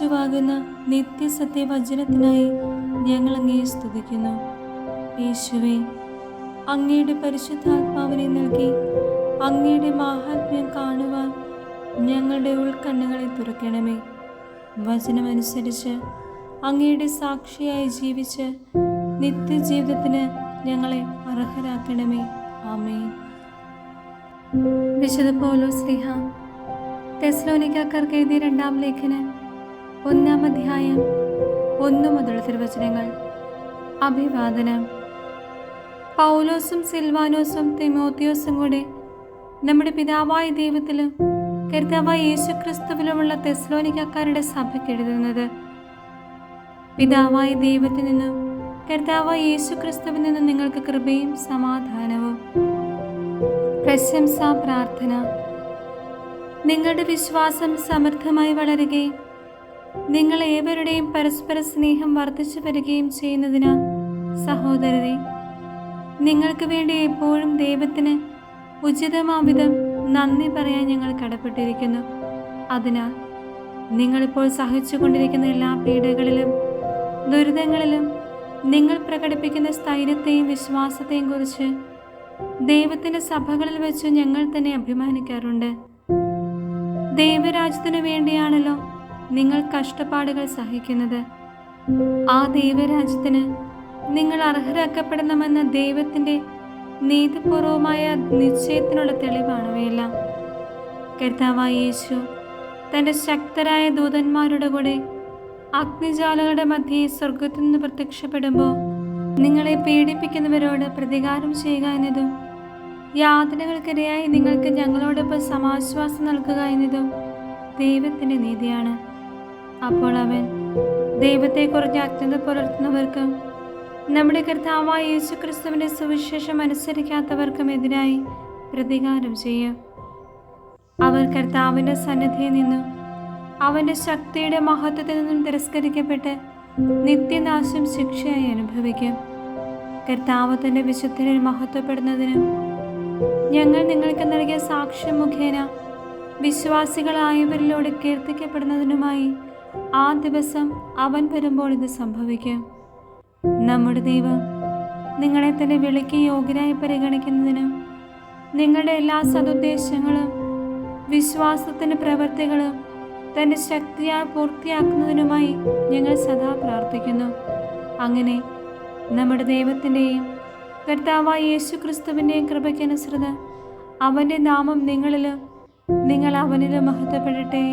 യേശുവാകുന്ന നിത്യസത്യവചനത്തിനായി ഞങ്ങൾ അങ്ങയെ സ്തുതിക്കുന്നു. യേശുവേ, അങ്ങയുടെ പരിശുദ്ധാത്മാവിനെ നൽകി അങ്ങയുടെ മാഹാത്മ്യം കാണുവാൻ ഞങ്ങളുടെ ഉൾക്കണ്ണുകളെ തുറക്കണമേ. വചനമനുസരിച്ച് അങ്ങയുടെ സാക്ഷിയായി ജീവിച്ച് നിത്യജീവിതത്തിന് ഞങ്ങളെ അർഹരാക്കണമേ. ആമേൻ. വിശുദ്ധ പൗലോസ് ശ്ലീഹ തെസ്സലോനിക്കക്കാർക്ക് എഴുതിയ 2-ാം ലേഖനം 1-ാം അധ്യായം 1 മുതൽ തിരുവചനങ്ങൾ. അഭിവാദനം. പൗലോസും സിൽവാനോസും തിമോത്തിയോസും കൂടെ നമ്മുടെ പിതാവായ ദൈവത്തിലും കർത്താവായ യേശുക്രിസ്തുവിലുമുള്ള തെസ്സലോനിക്കക്കാരുടെ സഭയ്ക്ക് എഴുതുന്നത്. പിതാവായ ദൈവത്തിൽ നിന്നും കർത്താവായ യേശുക്രിസ്തുവിൽ നിന്നും നിങ്ങൾക്ക് കൃപയും സമാധാനവും. പ്രശംസാ പ്രാർത്ഥന. നിങ്ങളുടെ വിശ്വാസം സമൃദ്ധമായി വളരുകയും നിങ്ങൾ ഏവരുടെയും പരസ്പര സ്നേഹം വർദ്ധിച്ചു വരികയും ചെയ്യുന്നതിനാൽ സഹോദരരെ, നിങ്ങൾക്ക് വേണ്ടി എപ്പോഴും ദൈവത്തിന് ഉചിതമാവിധം നന്ദി പറയാൻ ഞങ്ങൾ കടപ്പെട്ടിരിക്കുന്നു. അതിനാൽ നിങ്ങളിപ്പോൾ സഹിച്ചുകൊണ്ടിരിക്കുന്ന എല്ലാ പീഡകളിലും ദുരിതങ്ങളിലും നിങ്ങൾ പ്രകടിപ്പിക്കുന്ന സ്ഥൈര്യത്തെയും വിശ്വാസത്തെയും കുറിച്ച് ദൈവത്തിൻ്റെ സഭകളിൽ വെച്ച് ഞങ്ങൾ തന്നെ അഭിമാനിക്കാറുണ്ട്. ദൈവരാജ്യത്തിനു വേണ്ടിയാണല്ലോ നിങ്ങൾ കഷ്ടപ്പാടുകൾ സഹിക്കുന്നത്. ആ ദൈവരാജ്യത്തിന് നിങ്ങൾ അർഹരാക്കപ്പെടണമെന്ന ദൈവത്തിൻ്റെ നീതിപൂർവമായ നിശ്ചയത്തിനുള്ള തെളിവാണവയെല്ലാം. കർത്താവായ യേശു തൻ്റെ ശക്തരായ ദൂതന്മാരുടെ കൂടെ അഗ്നിജാലകളുടെ മധ്യേ സ്വർഗത്തിൽ നിന്ന് പ്രത്യക്ഷപ്പെടുമ്പോൾ നിങ്ങളെ പീഡിപ്പിക്കുന്നവരോട് പ്രതികാരം ചെയ്യുക എന്നതും യാതനകൾക്കിരയായി നിങ്ങൾക്ക് ഞങ്ങളോടൊപ്പം സമാശ്വാസം നൽകുക എന്നതും ദൈവത്തിൻ്റെ നീതിയാണ്. അപ്പോൾ അവൻ ദൈവത്തെക്കുറിച്ച് അജ്ഞത പുലർത്തുന്നവർക്കും നമ്മുടെ കർത്താവായ യേശുക്രിസ്തുവിൻ്റെ സുവിശേഷം അനുസരിക്കാത്തവർക്കും എതിരായി പ്രതികാരം ചെയ്യും. അവർ കർത്താവിൻ്റെ സന്നിധിയിൽ നിന്നും അവൻ്റെ ശക്തിയുടെ മഹത്വത്തിൽ നിന്നും തിരസ്കരിക്കപ്പെട്ട് നിത്യനാശം ശിക്ഷയായി അനുഭവിക്കും. കർത്താവ് തൻ്റെ വിശുദ്ധരെ മഹത്വപ്പെടുന്നതിനും ഞങ്ങൾ നിങ്ങൾക്ക് നൽകിയ സാക്ഷ്യം മുഖേന വിശ്വാസികളായവരിലൂടെ കീർത്തിക്കപ്പെടുന്നതിനുമായി ആ ദിവസം അവൻ വരുമ്പോൾ ഇത് സംഭവിക്കും. നമ്മുടെ ദൈവം നിങ്ങളെ തന്നെ വിളിക്ക് യോഗ്യരായി പരിഗണിക്കുന്നതിനും നിങ്ങളുടെ എല്ലാ സതുദ്ദേശങ്ങളും വിശ്വാസത്തിൻ്റെ പ്രവൃത്തികളും തൻ്റെ ശക്തിയാൽ പൂർത്തിയാക്കുന്നതിനുമായി ഞങ്ങൾ സദാ പ്രാർത്ഥിക്കുന്നു. അങ്ങനെ നമ്മുടെ ദൈവത്തിൻ്റെയും കർത്താവായ യേശുക്രിസ്തുവിൻ്റെയും കൃപയ്ക്കനുസൃതം അവൻ്റെ നാമം നിങ്ങളിലും നിങ്ങൾ അവനിലും മഹത്വപ്പെടട്ടെ.